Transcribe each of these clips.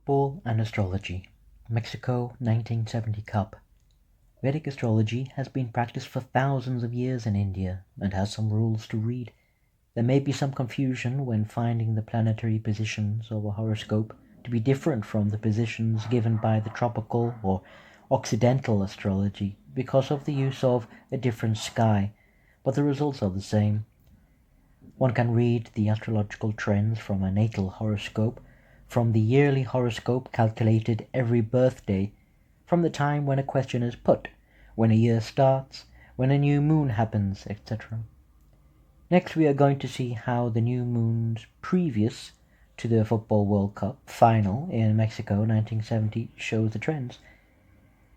Football and Astrology, Mexico 1970 Cup. Vedic astrology has been practiced for thousands of years in India and has some rules to read. There may be some confusion when finding the planetary positions of a horoscope to be different from the positions given by the tropical or Occidental astrology because of the use of a different sky, but the results are the same. One can read the astrological trends from a natal horoscope, from the yearly horoscope calculated every birthday, from the time when a question is put, when a year starts, when a new moon happens, etc. Next we are going to see how the new moons previous to the Football World Cup final in Mexico 1970 shows the trends.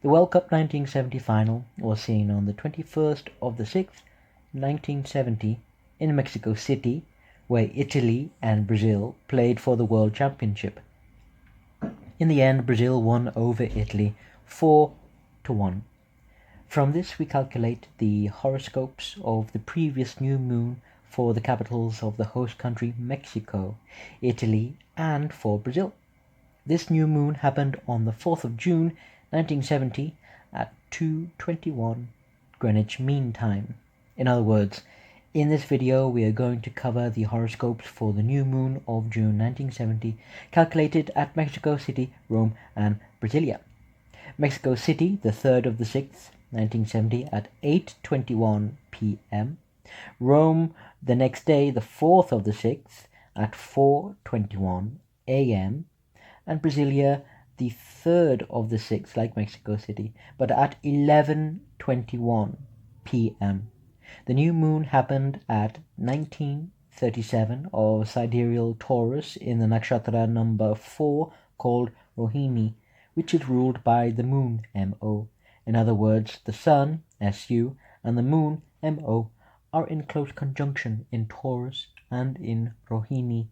The World Cup 1970 final was seen on the 21st of the 6th, 1970 in Mexico City, where Italy and Brazil played for the World Championship. In the end, Brazil won over Italy 4-1. From this we calculate the horoscopes of the previous new moon for the capitals of the host country Mexico, Italy, and for Brazil. This new moon happened on the 4th of June 1970 at 2:21 Greenwich Mean Time. In other words, in this video we are going to cover the horoscopes for the new moon of June 1970 calculated at Mexico City, Rome, and Brazilia. Mexico City, the 3rd of the 6th, 1970 at 8:21 p.m. Rome, the next day, the 4th of the 6th at 4:21 a.m. and Brazilia, the 3rd of the 6th, like Mexico City, but at 11:21 p.m. The new moon happened at 1937 of sidereal Taurus in the nakshatra number 4 called Rohini, which is ruled by the moon, Mo. In other words, the sun, Su, and the moon, Mo, are in close conjunction in Taurus and in Rohini.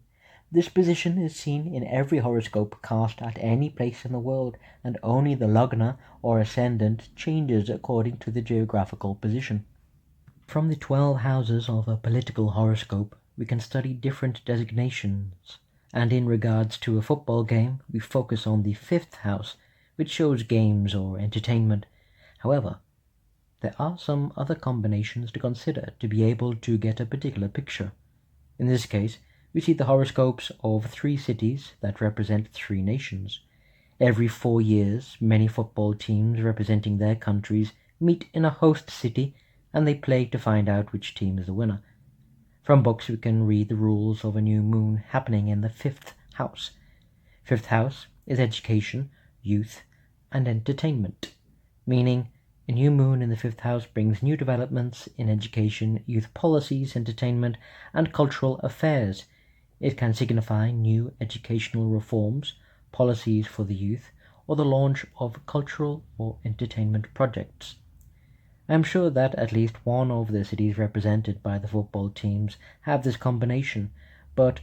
This position is seen in every horoscope cast at any place in the world, and only the lagna or ascendant changes according to the geographical position. From the 12 houses of a political horoscope, we can study different designations, and in regards to a football game, we focus on the 5th house, which shows games or entertainment. However, there are some other combinations to consider to be able to get a particular picture. In this case, we see the horoscopes of 3 cities that represent 3 nations. Every 4 years, many football teams representing their countries meet in a host city and they play to find out which team is the winner. From books we can read the rules of a new moon happening in the 5th house. 5th house is education, youth, and entertainment, meaning a new moon in the 5th house brings new developments in education, youth policies, entertainment, and cultural affairs. It can signify new educational reforms, policies for the youth, or the launch of cultural or entertainment projects. I am sure that at least one of the cities represented by the football teams have this combination, but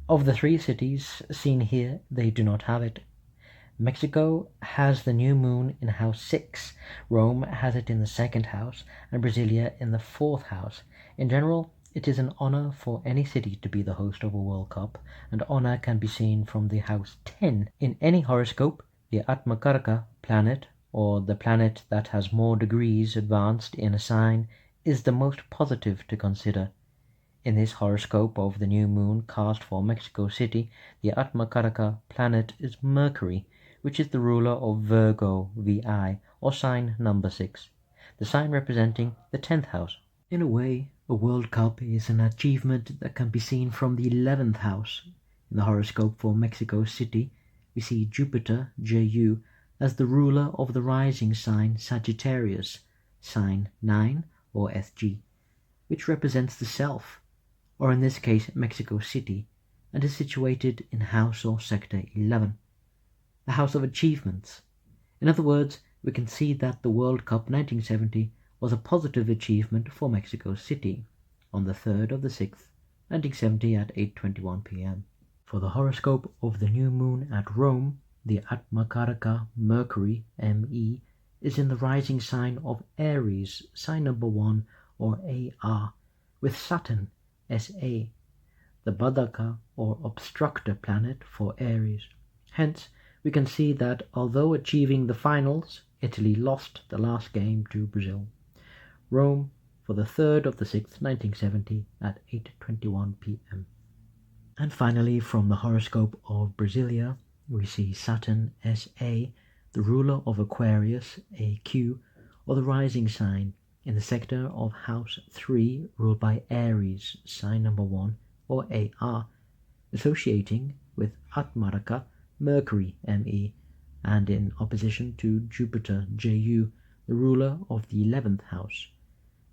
of the 3 cities seen here, they do not have it. Mexico has the new moon in house 6, Rome has it in the 2nd house, and Brazilia in the 4th house. In general, it is an honor for any city to be the host of a World Cup, and honor can be seen from the house 10. In any horoscope, the Atmakaraka planet, or the planet that has more degrees advanced in a sign, is the most positive to consider. In this horoscope of the new moon cast for Mexico City, the Atmakaraka planet is Mercury, which is the ruler of Virgo, VI, or sign number 6, the sign representing the 10th house. In a way, a World Cup is an achievement that can be seen from the 11th house. In the horoscope for Mexico City, we see Jupiter, Ju, as the ruler of the rising sign Sagittarius, sign 9 or SG, which represents the self, or in this case Mexico City, and is situated in house or sector 11, the house of achievements. In other words, we can see that the World Cup 1970 was a positive achievement for Mexico City on the 3rd of the 6th, 1970 at 8:21 p.m. For the horoscope of the new moon at Rome, the Atmakaraka Mercury, ME, is in the rising sign of Aries, sign number 1 or AR, with Saturn, SA, the Badaka or obstructor planet for Aries. Hence, we can see that although achieving the finals, Italy lost the last game to Brazil. Rome for the 3rd of the 6th, 1970 at 8:21 p.m. And finally, from the horoscope of Brazilia, we see Saturn SA, the ruler of Aquarius, AQ, or the rising sign, in the sector of House 3, ruled by Aries, sign number 1, or AR, associating with Atmaraka, Mercury, ME, and in opposition to Jupiter, JU, the ruler of the 11th house.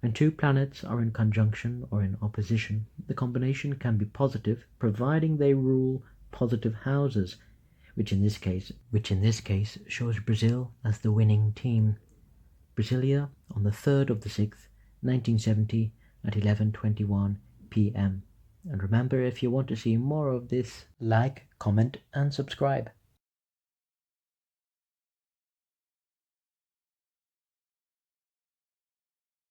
When two planets are in conjunction or in opposition, the combination can be positive, providing they rule positive houses, which in this case shows Brazil as the winning team. Brasilia on the 3rd of the 6th, 1970 at 11:21 p.m. And remember, if you want to see more of this, like, comment and subscribe.